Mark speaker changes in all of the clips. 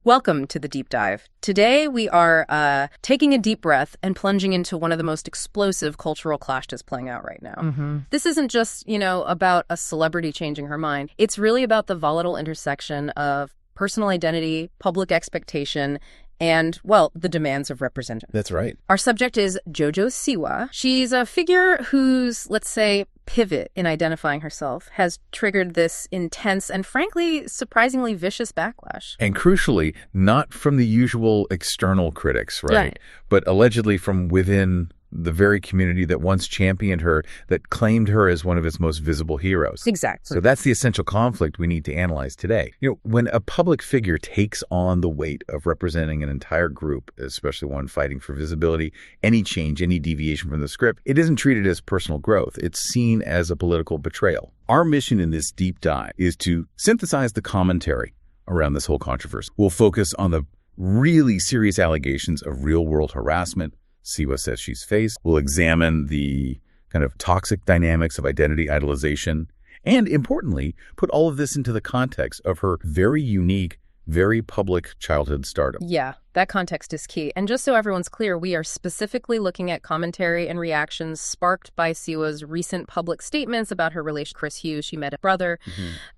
Speaker 1: Welcome to the Deep Dive. Today we are taking a deep breath and plunging into one of the most explosive cultural clashes playing out right now. This isn't just, about a celebrity changing her mind. It's really about the volatile intersection of personal identity, public expectation, and, the demands of representation.
Speaker 2: That's right.
Speaker 1: Our subject is JoJo Siwa. She's a figure whose, let's say, pivot in identifying herself has triggered this intense and, frankly, surprisingly vicious backlash.
Speaker 2: And crucially, not from the usual external critics, right? But allegedly from within the very community that once championed her, that claimed her as one of its most visible heroes.
Speaker 1: Exactly.
Speaker 2: So that's the essential conflict we need to analyze today. When a public figure takes on the weight of representing an entire group, especially one fighting for visibility, any change, any deviation from the script, it isn't treated as personal growth. It's seen as a political betrayal. Our mission in this deep dive is to synthesize the commentary around this whole controversy. We'll focus on the really serious allegations of real-world harassment Siwa says she's faced. We'll examine the kind of toxic dynamics of identity idolization and, importantly, put all of this into the context of her very unique, very public childhood stardom.
Speaker 1: Yeah, that context is key. And just so everyone's clear, we are specifically looking at commentary and reactions sparked by Siwa's recent public statements about her relation to Chris Hughes. She met a brother.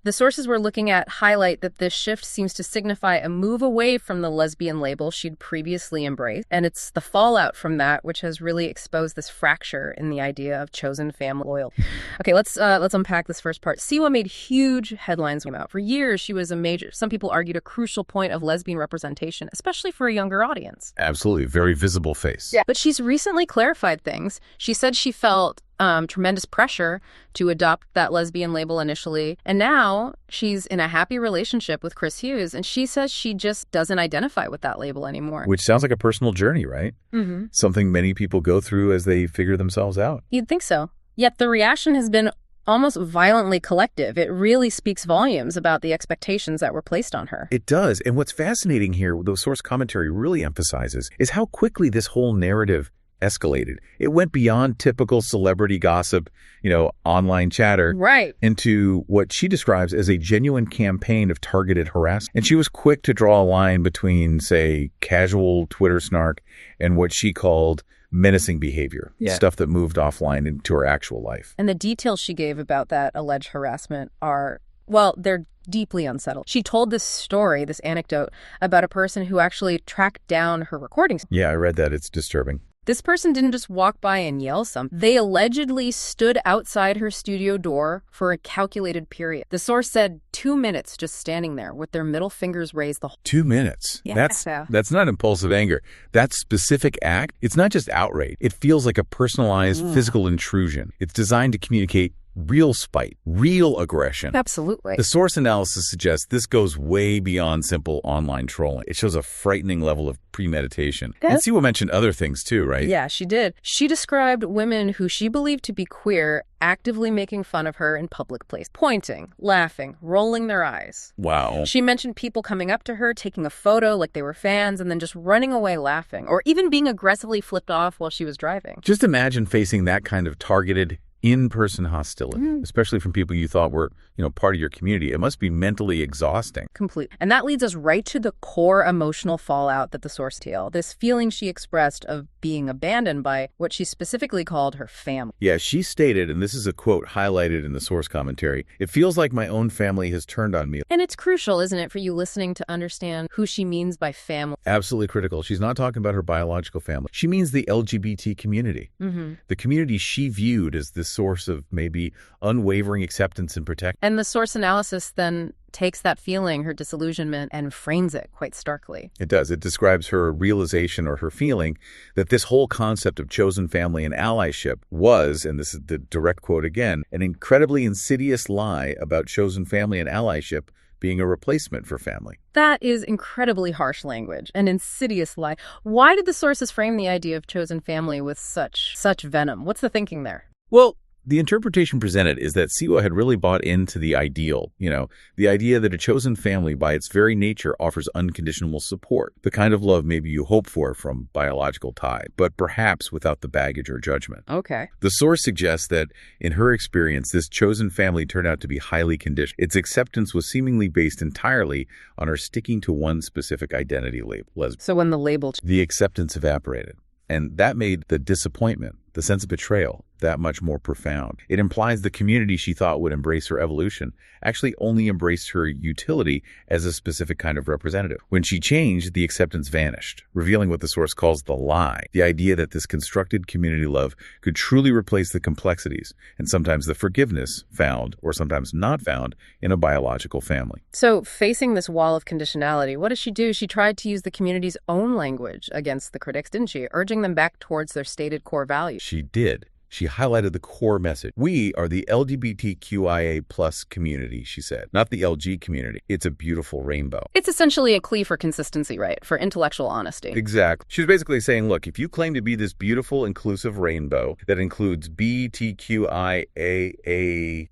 Speaker 1: The sources we're looking at highlight that this shift seems to signify a move away from the lesbian label she'd previously embraced. And it's the fallout from that which has really exposed this fracture in the idea of chosen family loyalty. Okay, let's unpack this first part. Siwa made huge headlines come out. For years, she was some people argued, a crucial point of lesbian representation, especially for a younger audience.
Speaker 2: Absolutely. Very visible face.
Speaker 1: Yeah. But she's recently clarified things. She said she felt tremendous pressure to adopt that lesbian label initially. And now she's in a happy relationship with Chris Hughes. And she says she just doesn't identify with that label anymore.
Speaker 2: Which sounds like a personal journey, right? Something many people go through as they figure themselves out.
Speaker 1: You'd think so. Yet the reaction has been almost violently collective. It really speaks volumes about the expectations that were placed on her.
Speaker 2: It does. And what's fascinating here, the source commentary really emphasizes, is how quickly this whole narrative escalated. It went beyond typical celebrity gossip, online chatter,
Speaker 1: right,
Speaker 2: into what she describes as a genuine campaign of targeted harassment. And she was quick to draw a line between, say, casual Twitter snark and what she called menacing behavior, stuff that moved offline into her actual life.
Speaker 1: And the details she gave about that alleged harassment are, they're deeply unsettled. She told this story, this anecdote, about a person who actually tracked down her recordings.
Speaker 2: Yeah, I read that. It's disturbing.
Speaker 1: This person didn't just walk by and yell something. They allegedly stood outside her studio door for a calculated period. The source said 2 minutes just standing there with their middle fingers raised the whole
Speaker 2: 2 minutes?
Speaker 1: Yeah.
Speaker 2: That's not impulsive anger. That specific act, it's not just outrage. It feels like a personalized physical intrusion. It's designed to communicate real spite, real aggression.
Speaker 1: Absolutely.
Speaker 2: The source analysis suggests this goes way beyond simple online trolling. It shows a frightening level of premeditation. And Siwa mentioned other things too, right?
Speaker 1: Yeah, she did. She described women who she believed to be queer actively making fun of her in public places, pointing, laughing, rolling their eyes.
Speaker 2: Wow.
Speaker 1: She mentioned people coming up to her, taking a photo like they were fans, and then just running away laughing, or even being aggressively flipped off while she was driving.
Speaker 2: Just imagine facing that kind of targeted in-person hostility, especially from people you thought were, part of your community. It must be mentally exhausting.
Speaker 1: Complete. And that leads us right to the core emotional fallout that the source detailed. This feeling she expressed of being abandoned by what she specifically called her family.
Speaker 2: Yeah, she stated, and this is a quote highlighted in the source commentary, "It feels like my own family has turned on me."
Speaker 1: And it's crucial, isn't it, for you listening to understand who she means by family.
Speaker 2: Absolutely critical. She's not talking about her biological family. She means the LGBT community. The community she viewed as this source of maybe unwavering acceptance and protection.
Speaker 1: And the source analysis then takes that feeling, her disillusionment, and frames it quite starkly.
Speaker 2: It does. It describes her realization or her feeling that this whole concept of chosen family and allyship was, and this is the direct quote again, an incredibly insidious lie about chosen family and allyship being a replacement for family.
Speaker 1: That is incredibly harsh language, an insidious lie. Why did the sources frame the idea of chosen family with such venom? What's the thinking there?
Speaker 2: Well, The interpretation presented is that Siwa had really bought into the ideal, the idea that a chosen family by its very nature offers unconditional support, the kind of love maybe you hope for from biological tie, but perhaps without the baggage or judgment.
Speaker 1: Okay.
Speaker 2: The source suggests that, in her experience, this chosen family turned out to be highly conditioned. Its acceptance was seemingly based entirely on her sticking to one specific identity label, lesbian.
Speaker 1: So when the label...
Speaker 2: The acceptance evaporated, and that made the disappointment, the sense of betrayal, that much more profound. It implies the community she thought would embrace her evolution actually only embraced her utility as a specific kind of representative. When she changed, the acceptance vanished, revealing what the source calls the lie, the idea that this constructed community love could truly replace the complexities and sometimes the forgiveness found, or sometimes not found, in a biological family.
Speaker 1: So facing this wall of conditionality, what does she do? She tried to use the community's own language against the critics, didn't she? Urging them back towards their stated core values.
Speaker 2: She did. She highlighted the core message. We are the LGBTQIA plus community, she said, not the LG community. It's a beautiful rainbow.
Speaker 1: It's essentially a plea for consistency, right? For intellectual honesty.
Speaker 2: Exactly. She was basically saying, look, if you claim to be this beautiful, inclusive rainbow that includes BTQIAA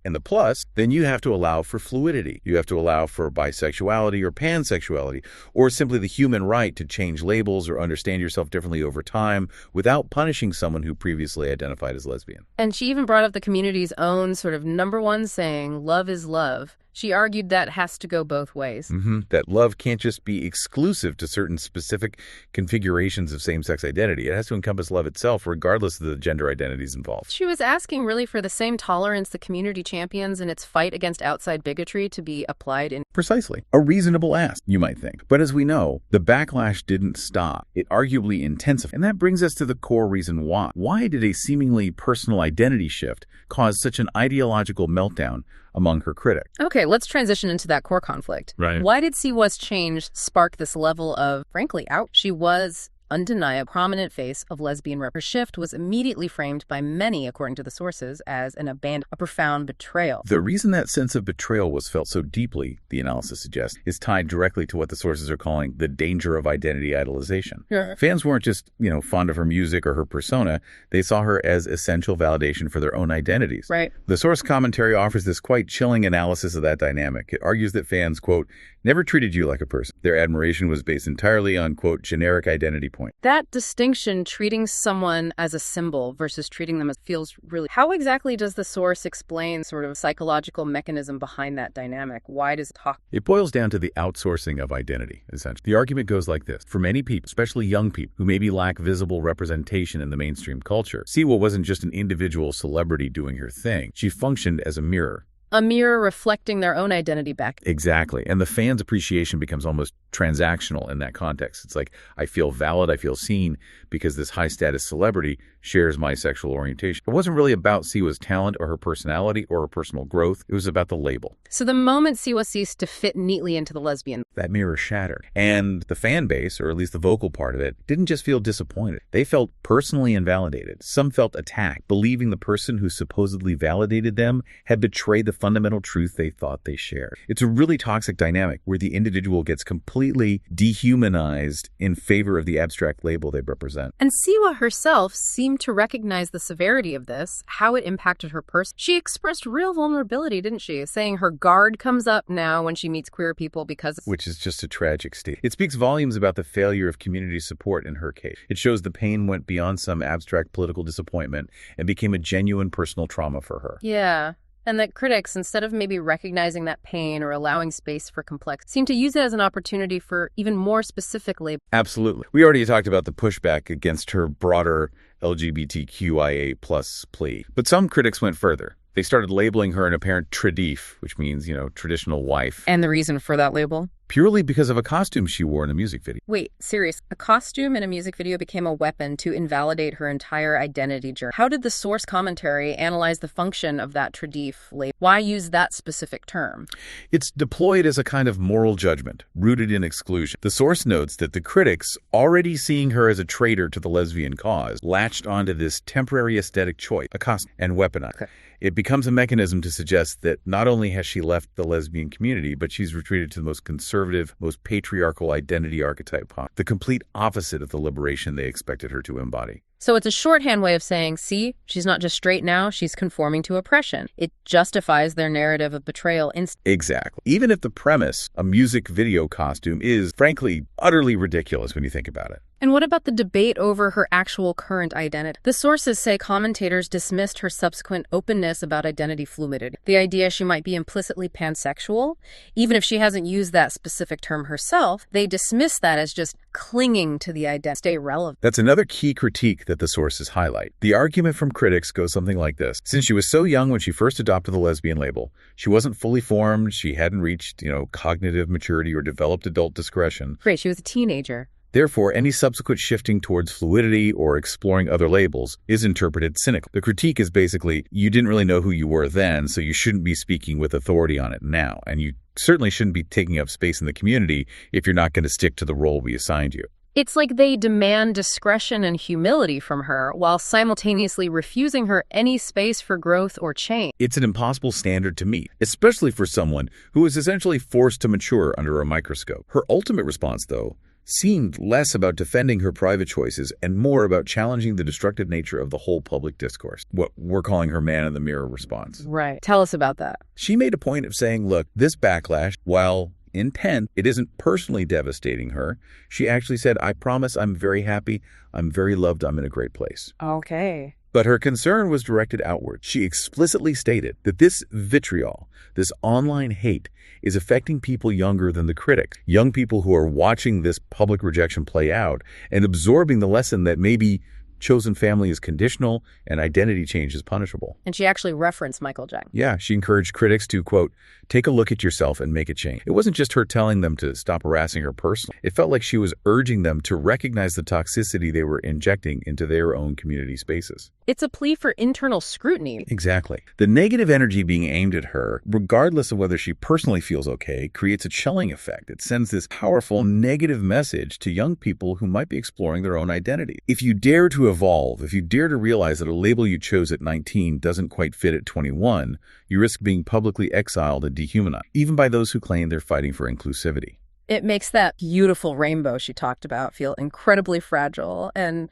Speaker 2: and the plus, then you have to allow for fluidity. You have to allow for bisexuality or pansexuality, or simply the human right to change labels or understand yourself differently over time without punishing someone who previously identified as lesbian.
Speaker 1: And she even brought up the community's own sort of number one saying, love is love. She argued that has to go both ways.
Speaker 2: That love can't just be exclusive to certain specific configurations of same-sex identity. It has to encompass love itself, regardless of the gender identities involved.
Speaker 1: She was asking really for the same tolerance the community champions in its fight against outside bigotry to be applied in...
Speaker 2: Precisely. A reasonable ask, you might think. But as we know, the backlash didn't stop. It arguably intensified. And that brings us to the core reason why. Why did a seemingly personal identity shift cause such an ideological meltdown among her critics?
Speaker 1: Okay, let's transition into that core conflict.
Speaker 2: Right.
Speaker 1: Why did Siwa's change spark this level of, frankly, out? She was undeniable prominent face of lesbian rep. Her shift was immediately framed by many, according to the sources, as an abandon, a profound betrayal.
Speaker 2: The reason that sense of betrayal was felt so deeply, the analysis suggests, is tied directly to what the sources are calling the danger of identity idolization.
Speaker 1: Yeah.
Speaker 2: Fans weren't just, fond of her music or her persona. They saw her as essential validation for their own identities.
Speaker 1: Right.
Speaker 2: The source commentary offers this quite chilling analysis of that dynamic. It argues that fans, quote, never treated you like a person. Their admiration was based entirely on, quote, generic identity point.
Speaker 1: That distinction, treating someone as a symbol versus treating them as, feels really... How exactly does the source explain sort of psychological mechanism behind that dynamic? Why does it talk...
Speaker 2: It boils down to the outsourcing of identity, essentially. The argument goes like this. For many people, especially young people, who maybe lack visible representation in the mainstream culture, Siwa wasn't just an individual celebrity doing her thing. She functioned as a mirror.
Speaker 1: A mirror reflecting their own identity back.
Speaker 2: Exactly. And the fan's appreciation becomes almost transactional in that context. It's like, I feel valid, I feel seen because this high-status celebrity shares my sexual orientation. It wasn't really about Siwa's talent or her personality or her personal growth. It was about the label.
Speaker 1: So the moment Siwa ceased to fit neatly into the lesbian,
Speaker 2: that mirror shattered. And the fan base, or at least the vocal part of it, didn't just feel disappointed. They felt personally invalidated. Some felt attacked, believing the person who supposedly validated them had betrayed the fundamental truth they thought they shared. It's a really toxic dynamic where the individual gets completely dehumanized in favor of the abstract label they represent.
Speaker 1: And Siwa herself seemed to recognize the severity of this, how it impacted her person. She expressed real vulnerability, didn't she? Saying her guard comes up now when she meets queer people because...
Speaker 2: Which is just a tragic state. It speaks volumes about the failure of community support in her case. It shows the pain went beyond some abstract political disappointment and became a genuine personal trauma for her.
Speaker 1: Yeah. And that critics, instead of maybe recognizing that pain or allowing space for complexity, seem to use it as an opportunity for even more specific labels.
Speaker 2: Absolutely. We already talked about the pushback against her broader LGBTQIA plus plea. But some critics went further. They started labeling her an apparent tradif, which means, traditional wife.
Speaker 1: And the reason for that label?
Speaker 2: Purely because of a costume she wore in a music video.
Speaker 1: Wait, serious. A costume in a music video became a weapon to invalidate her entire identity journey. How did the source commentary analyze the function of that tradif label? Why use that specific term?
Speaker 2: It's deployed as a kind of moral judgment, rooted in exclusion. The source notes that the critics, already seeing her as a traitor to the lesbian cause, latched onto this temporary aesthetic choice, a costume, and weaponized. Okay. It becomes a mechanism to suggest that not only has she left the lesbian community, but she's retreated to the most conservative, most patriarchal identity archetype, the complete opposite of the liberation they expected her to embody.
Speaker 1: So it's a shorthand way of saying, see, she's not just straight now, she's conforming to oppression. It justifies their narrative of betrayal.
Speaker 2: Exactly. Even if the premise, a music video costume, is, frankly, utterly ridiculous when you think about it.
Speaker 1: And what about the debate over her actual current identity? The sources say commentators dismissed her subsequent openness about identity fluidity. The idea she might be implicitly pansexual, even if she hasn't used that specific term herself, they dismiss that as just clinging to the identity, stay relevant.
Speaker 2: That's another key critique that the sources highlight. The argument from critics goes something like this. Since she was so young when she first adopted the lesbian label, she wasn't fully formed, she hadn't reached, cognitive maturity or developed adult discretion.
Speaker 1: Great, she was a teenager.
Speaker 2: Therefore, any subsequent shifting towards fluidity or exploring other labels is interpreted cynically. The critique is basically, you didn't really know who you were then, so you shouldn't be speaking with authority on it now. And you certainly shouldn't be taking up space in the community if you're not going to stick to the role we assigned you.
Speaker 1: It's like they demand discretion and humility from her while simultaneously refusing her any space for growth or change.
Speaker 2: It's an impossible standard to meet, especially for someone who is essentially forced to mature under a microscope. Her ultimate response, though, seemed less about defending her private choices and more about challenging the destructive nature of the whole public discourse, what we're calling her man-in-the-mirror response.
Speaker 1: Right. Tell us about that.
Speaker 2: She made a point of saying, look, this backlash, while intent, it isn't personally devastating her. She actually said, I promise I'm very happy, I'm very loved, I'm in a great place.
Speaker 1: Okay.
Speaker 2: But her concern was directed outward. She explicitly stated that this vitriol, this online hate, is affecting people younger than the critics, young people who are watching this public rejection play out and absorbing the lesson that maybe chosen family is conditional and identity change is punishable.
Speaker 1: And she actually referenced Michael Jackson.
Speaker 2: Yeah, she encouraged critics to, quote, take a look at yourself and make a change. It wasn't just her telling them to stop harassing her personally. It felt like she was urging them to recognize the toxicity they were injecting into their own community spaces.
Speaker 1: It's a plea for internal scrutiny.
Speaker 2: Exactly. The negative energy being aimed at her, regardless of whether she personally feels okay, creates a chilling effect. It sends this powerful negative message to young people who might be exploring their own identity. If you dare to evolve, if you dare to realize that a label you chose at 19 doesn't quite fit at 21, you risk being publicly exiled and dehumanized, even by those who claim they're fighting for inclusivity.
Speaker 1: It makes that beautiful rainbow she talked about feel incredibly fragile and,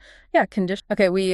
Speaker 1: conditioned. Okay, we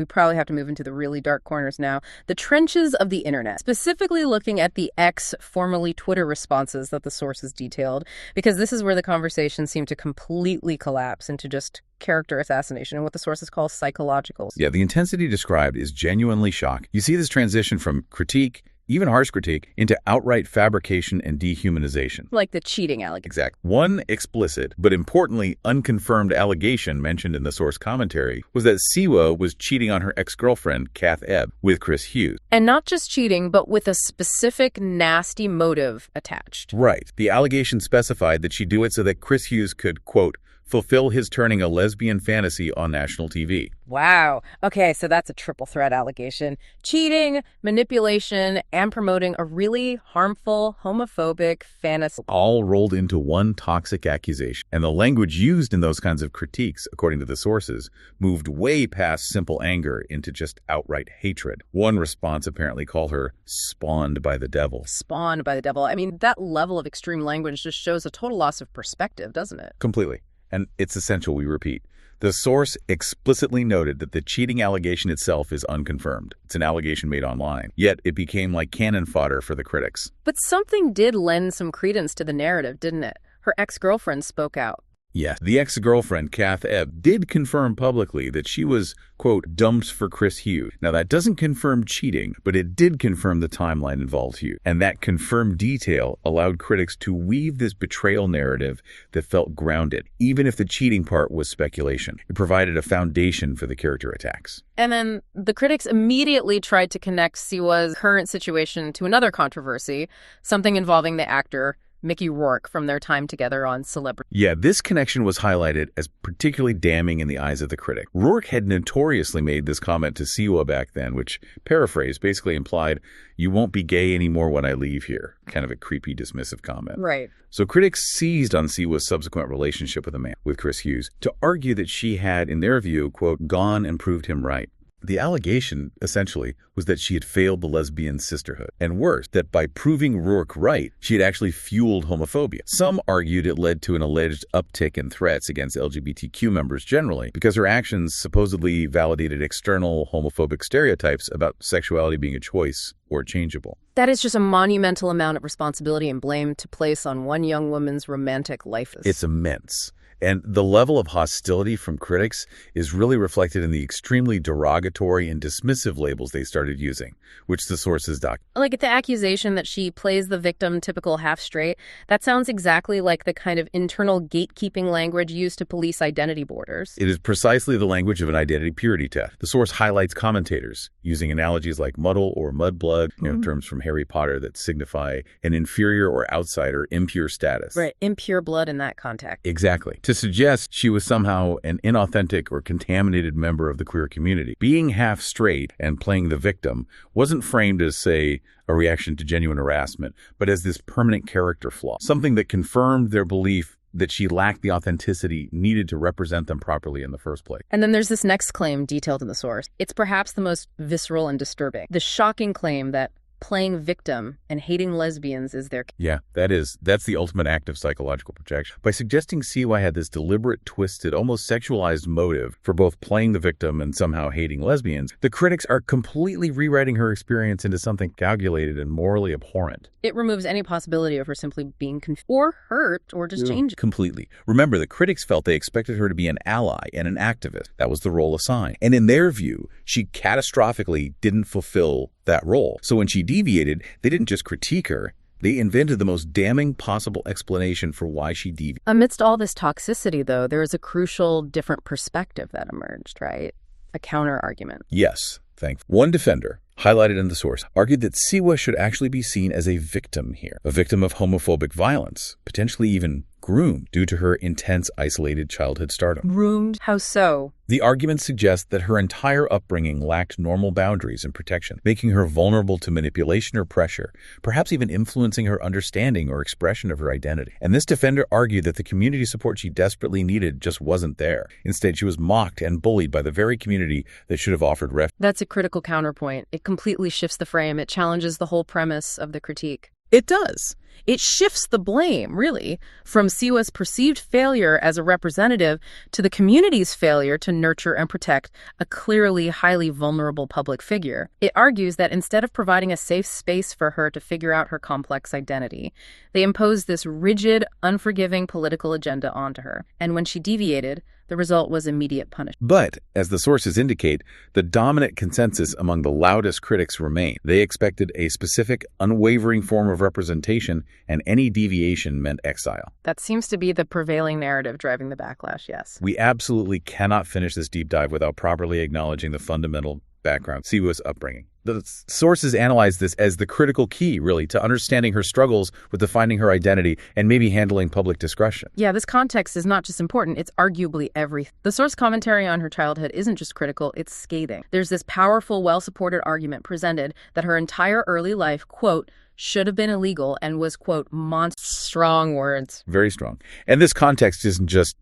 Speaker 1: probably have to move into the really dark corners now. The trenches of the internet, specifically looking at the X, formerly Twitter responses that the sources detailed, because this is where the conversation seemed to completely collapse into just character assassination and what the sources call psychological.
Speaker 2: Yeah, the intensity described is genuinely shocking. You see this transition from critique, even harsh critique, into outright fabrication and dehumanization.
Speaker 1: Like the cheating allegation.
Speaker 2: Exact. One explicit, but importantly unconfirmed allegation mentioned in the source commentary was that Siwa was cheating on her ex-girlfriend, Kath Ebb, with Chris Hughes.
Speaker 1: And not just cheating, but with a specific nasty motive attached.
Speaker 2: Right. The allegation specified that she'd do it so that Chris Hughes could, quote, fulfill his turning a lesbian fantasy on national TV.
Speaker 1: Wow. Okay, so that's a triple threat allegation. Cheating, manipulation, and promoting a really harmful, homophobic fantasy.
Speaker 2: All rolled into one toxic accusation. And the language used in those kinds of critiques, according to the sources, moved way past simple anger into just outright hatred. One response apparently called her spawned by the devil.
Speaker 1: Spawned by the devil. I mean, that level of extreme language just shows a total loss of perspective, doesn't it?
Speaker 2: Completely. And it's essential we repeat. The source explicitly noted that the cheating allegation itself is unconfirmed. It's an allegation made online. Yet it became like cannon fodder for the critics.
Speaker 1: But something did lend some credence to the narrative, didn't it? Her ex-girlfriend spoke out.
Speaker 2: Yes, the ex-girlfriend, Kath Ebb, did confirm publicly that she was, quote, dumped for Chris Hughes. Now, that doesn't confirm cheating, but it did confirm the timeline involved Hughes. And that confirmed detail allowed critics to weave this betrayal narrative that felt grounded, even if the cheating part was speculation. It provided a foundation for the character attacks.
Speaker 1: And then the critics immediately tried to connect Siwa's current situation to another controversy, something involving the actor Mickey Rourke from their time together on Celebrity.
Speaker 2: Yeah, this connection was highlighted as particularly damning in the eyes of the critic. Rourke had notoriously made this comment to Siwa back then, which, paraphrased, basically implied, you won't be gay anymore when I leave here. Kind of a creepy, dismissive comment.
Speaker 1: Right.
Speaker 2: So critics seized on Siwa's subsequent relationship with Chris Hughes, to argue that she had, in their view, quote, gone and proved him right. The allegation, essentially, was that she had failed the lesbian sisterhood. And worse, that by proving Rourke right, she had actually fueled homophobia. Some argued it led to an alleged uptick in threats against LGBTQ members generally, because her actions supposedly validated external homophobic stereotypes about sexuality being a choice or changeable.
Speaker 1: That is just a monumental amount of responsibility and blame to place on one young woman's romantic life.
Speaker 2: It's immense. And the level of hostility from critics is really reflected in the extremely derogatory and dismissive labels they started using, which the sources document.
Speaker 1: Like the accusation that she plays the victim typical half-straight, that sounds exactly like the kind of internal gatekeeping language used to police identity borders.
Speaker 2: It is precisely the language of an identity purity test. The source highlights commentators using analogies like muddle or mudblood, terms from Harry Potter that signify an inferior or outsider, impure status.
Speaker 1: Right, impure blood in that context.
Speaker 2: Exactly. To suggest she was somehow an inauthentic or contaminated member of the queer community. Being half straight and playing the victim wasn't framed as, say, a reaction to genuine harassment, but as this permanent character flaw, something that confirmed their belief that she lacked the authenticity needed to represent them properly in the first place.
Speaker 1: And then there's this next claim detailed in the source. It's perhaps the most visceral and disturbing. The shocking claim that playing victim and hating lesbians is their...
Speaker 2: Yeah, that's the ultimate act of psychological projection. By suggesting Siwa had this deliberate, twisted, almost sexualized motive for both playing the victim and somehow hating lesbians, the critics are completely rewriting her experience into something calculated and morally abhorrent.
Speaker 1: It removes any possibility of her simply being confused or hurt or just changing.
Speaker 2: Completely. Remember, the critics felt they expected her to be an ally and an activist. That was the role assigned. And in their view, she catastrophically didn't fulfill that role. So when she deviated, they didn't just critique her. They invented the most damning possible explanation for why she deviated.
Speaker 1: Amidst all this toxicity, though, there is a crucial different perspective that emerged, right? A counter-argument.
Speaker 2: Yes, thanks. One defender, highlighted in the source, argued that Siwa should actually be seen as a victim here, a victim of homophobic violence, potentially even groomed due to her intense, isolated childhood stardom.
Speaker 1: Groomed? How so?
Speaker 2: The argument suggests that her entire upbringing lacked normal boundaries and protection, making her vulnerable to manipulation or pressure, perhaps even influencing her understanding or expression of her identity. And this defender argued that the community support she desperately needed just wasn't there. Instead, she was mocked and bullied by the very community that should have offered refuge.
Speaker 1: That's a critical counterpoint. It completely shifts the frame. It challenges the whole premise of the critique.
Speaker 3: It does.
Speaker 1: It shifts the blame, really, from Siwa's perceived failure as a representative to the community's failure to nurture and protect a clearly highly vulnerable public figure. It argues that instead of providing a safe space for her to figure out her complex identity, they imposed this rigid, unforgiving political agenda onto her. And when she deviated, the result was immediate punishment.
Speaker 2: But, as the sources indicate, the dominant consensus among the loudest critics remained. They expected a specific, unwavering form of representation, and any deviation meant exile.
Speaker 1: That seems to be the prevailing narrative driving the backlash, yes.
Speaker 2: We absolutely cannot finish this deep dive without properly acknowledging the fundamental background, Siwa's upbringing. The sources analyze this as the critical key, really, to understanding her struggles with defining her identity and maybe handling public discretion.
Speaker 1: Yeah, this context is not just important, it's arguably everything. The source commentary on her childhood isn't just critical, it's scathing. There's this powerful, well-supported argument presented that her entire early life, quote, should have been illegal and was, quote, strong words.
Speaker 2: Very strong. And this context isn't just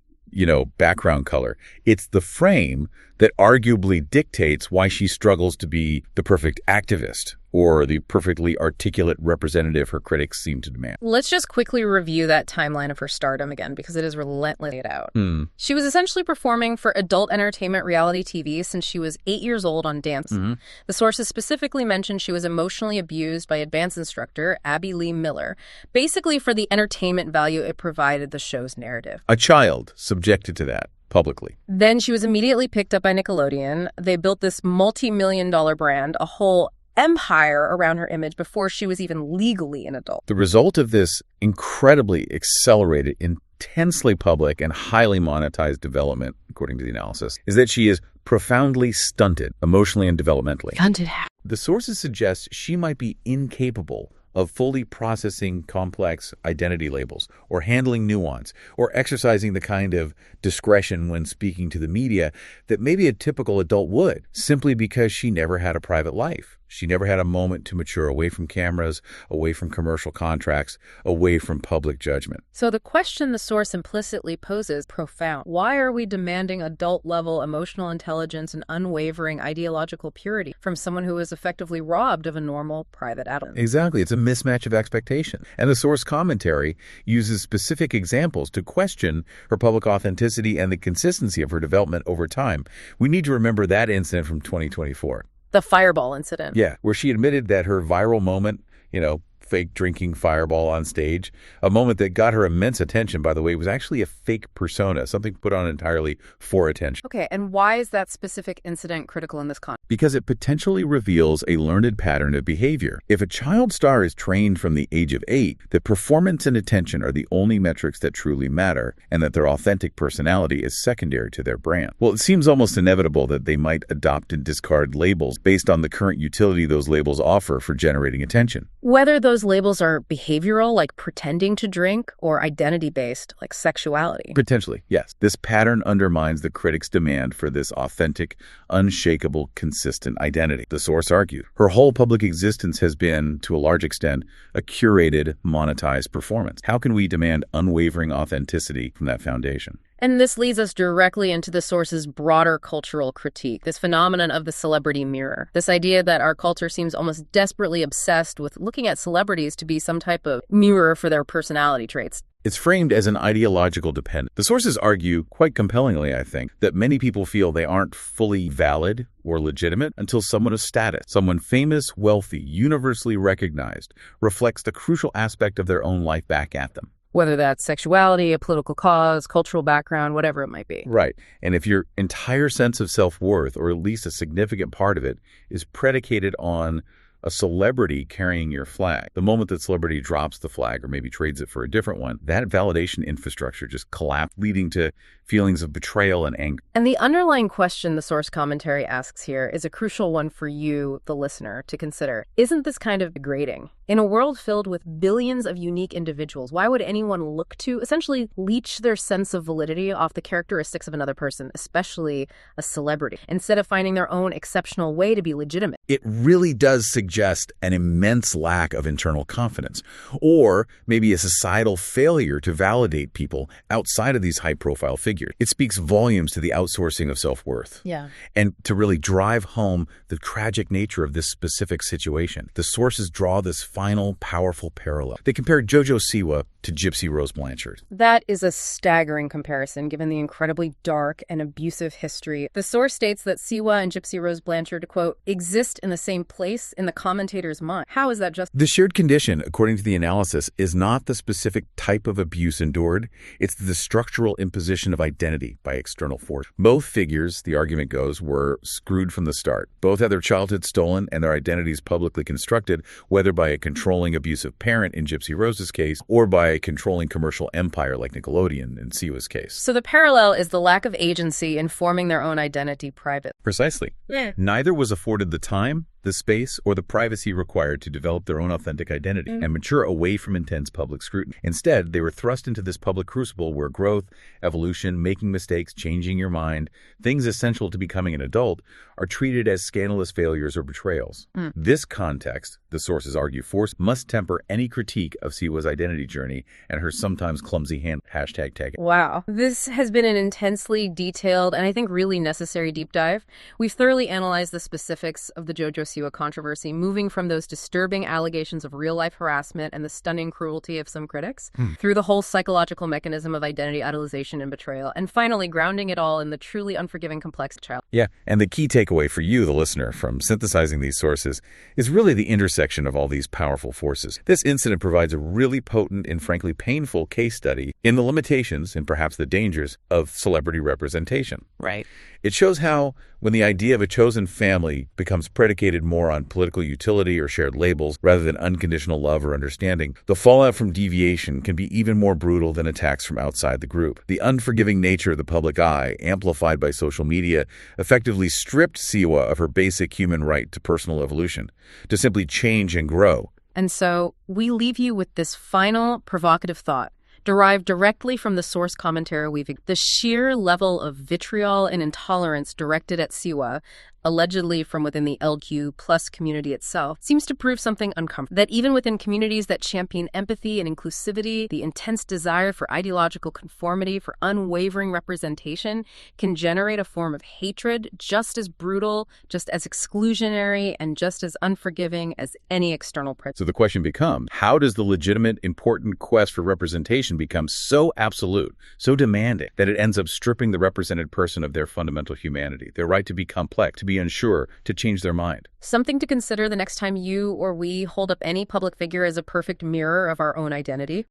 Speaker 2: background color. It's the frame that arguably dictates why she struggles to be the perfect activist or the perfectly articulate representative her critics seem to demand.
Speaker 1: Let's just quickly review that timeline of her stardom again, because it is relentlessly laid out. She was essentially performing for adult entertainment reality TV since she was 8 years old on Dance. The sources specifically mentioned she was emotionally abused by a dance instructor, Abby Lee Miller, basically for the entertainment value it provided the show's narrative.
Speaker 2: A child subjected to that publicly.
Speaker 1: Then she was immediately picked up by Nickelodeon. They built this multi-million-dollar brand, a whole empire around her image before she was even legally an adult.
Speaker 2: The result of this incredibly accelerated, intensely public, and highly monetized development, according to the analysis, is that she is profoundly stunted emotionally and developmentally.
Speaker 1: Stunted how?
Speaker 2: The sources suggest she might be incapable of fully processing complex identity labels or handling nuance or exercising the kind of discretion when speaking to the media that maybe a typical adult would, simply because she never had a private life. She never had a moment to mature away from cameras, away from commercial contracts, away from public judgment.
Speaker 1: So the question the source implicitly poses, profound. Why are we demanding adult-level emotional intelligence and unwavering ideological purity from someone who is effectively robbed of a normal private adult?
Speaker 2: Exactly. It's a mismatch of expectation. And the source commentary uses specific examples to question her public authenticity and the consistency of her development over time. We need to remember that incident from 2024.
Speaker 1: The fireball incident.
Speaker 2: Yeah, where she admitted that her viral moment, fake drinking fireball on stage, a moment that got her immense attention, by the way, was actually a fake persona, something put on entirely for attention.
Speaker 1: Okay, and why is that specific incident critical in this context?
Speaker 2: Because it potentially reveals a learned pattern of behavior. If a child star is trained from the age of 8 that performance and attention are the only metrics that truly matter, and that their authentic personality is secondary to their brand, well, it seems almost inevitable that they might adopt and discard labels based on the current utility those labels offer for generating attention.
Speaker 1: Whether those labels are behavioral, like pretending to drink, or identity-based, like sexuality.
Speaker 2: Potentially, yes. This pattern undermines the critic's demand for this authentic, unshakable, consistent identity. The source argued her whole public existence has been, to a large extent, a curated, monetized performance. How can we demand unwavering authenticity from that foundation?
Speaker 1: And this leads us directly into the source's broader cultural critique, this phenomenon of the celebrity mirror. This idea that our culture seems almost desperately obsessed with looking at celebrities to be some type of mirror for their personality traits.
Speaker 2: It's framed as an ideological dependence. The sources argue, quite compellingly, I think, that many people feel they aren't fully valid or legitimate until someone of status, someone famous, wealthy, universally recognized, reflects the crucial aspect of their own life back at them.
Speaker 1: Whether that's sexuality, a political cause, cultural background, whatever it might be.
Speaker 2: Right. And if your entire sense of self-worth, or at least a significant part of it, is predicated on a celebrity carrying your flag, the moment that celebrity drops the flag or maybe trades it for a different one, that validation infrastructure just collapsed, leading to feelings of betrayal and anger.
Speaker 1: And the underlying question the source commentary asks here is a crucial one for you, the listener, to consider. Isn't this kind of degrading? In a world filled with billions of unique individuals, why would anyone look to essentially leech their sense of validity off the characteristics of another person, especially a celebrity, instead of finding their own exceptional way to be legitimate?
Speaker 2: It really does suggest an immense lack of internal confidence, or maybe a societal failure to validate people outside of these high-profile figures. It speaks volumes to the outsourcing of self-worth.
Speaker 1: Yeah.
Speaker 2: And to really drive home the tragic nature of this specific situation, the sources draw this final, powerful parallel. They compare JoJo Siwa to Gypsy Rose Blanchard.
Speaker 1: That is a staggering comparison, given the incredibly dark and abusive history. The source states that Siwa and Gypsy Rose Blanchard, quote, exist in the same place in the commentator's mind. How is that just?
Speaker 2: The shared condition, according to the analysis, is not the specific type of abuse endured. It's the structural imposition of identity by external force. Both figures, the argument goes, were screwed from the start. Both had their childhood stolen and their identities publicly constructed, whether by a controlling abusive parent in Gypsy Rose's case, or by a controlling commercial empire like Nickelodeon in Siwa's case.
Speaker 1: So the parallel is the lack of agency in forming their own identity private.
Speaker 2: Precisely.
Speaker 1: Yeah.
Speaker 2: Neither was afforded the time, the space, or the privacy required to develop their own authentic identity and mature away from intense public scrutiny. Instead, they were thrust into this public crucible where growth, evolution, making mistakes, changing your mind, things essential to becoming an adult, are treated as scandalous failures or betrayals. This context, the sources argue, must temper any critique of Siwa's identity journey and her sometimes clumsy hashtag tag.
Speaker 1: Wow. This has been an intensely detailed and I think really necessary deep dive. We've thoroughly analyzed the specifics of the JoJo Siwa controversy, moving from those disturbing allegations of real-life harassment and the stunning cruelty of some critics, through the whole psychological mechanism of identity idolization and betrayal, and finally grounding it all in the truly unforgiving complex child.
Speaker 2: Yeah, and the key takeaway for you, the listener, from synthesizing these sources is really the intersection of all these powerful forces. This incident provides a really potent and frankly painful case study in the limitations and perhaps the dangers of celebrity representation.
Speaker 1: Right.
Speaker 2: It shows how, when the idea of a chosen family becomes predicated more on political utility or shared labels rather than unconditional love or understanding, the fallout from deviation can be even more brutal than attacks from outside the group. The unforgiving nature of the public eye, amplified by social media, effectively stripped Siwa of her basic human right to personal evolution, to simply change and grow.
Speaker 1: And so we leave you with this final provocative thought, derived directly from the source commentary the sheer level of vitriol and intolerance directed at Siwa allegedly from within the LQ plus community itself, seems to prove something uncomfortable. That even within communities that champion empathy and inclusivity, the intense desire for ideological conformity, for unwavering representation, can generate a form of hatred just as brutal, just as exclusionary, and just as unforgiving as any external prejudice.
Speaker 2: So the question becomes, how does the legitimate, important quest for representation become so absolute, so demanding, that it ends up stripping the represented person of their fundamental humanity, their right to be complex, to be unsure, to change their mind?
Speaker 1: Something to consider the next time you or we hold up any public figure as a perfect mirror of our own identity.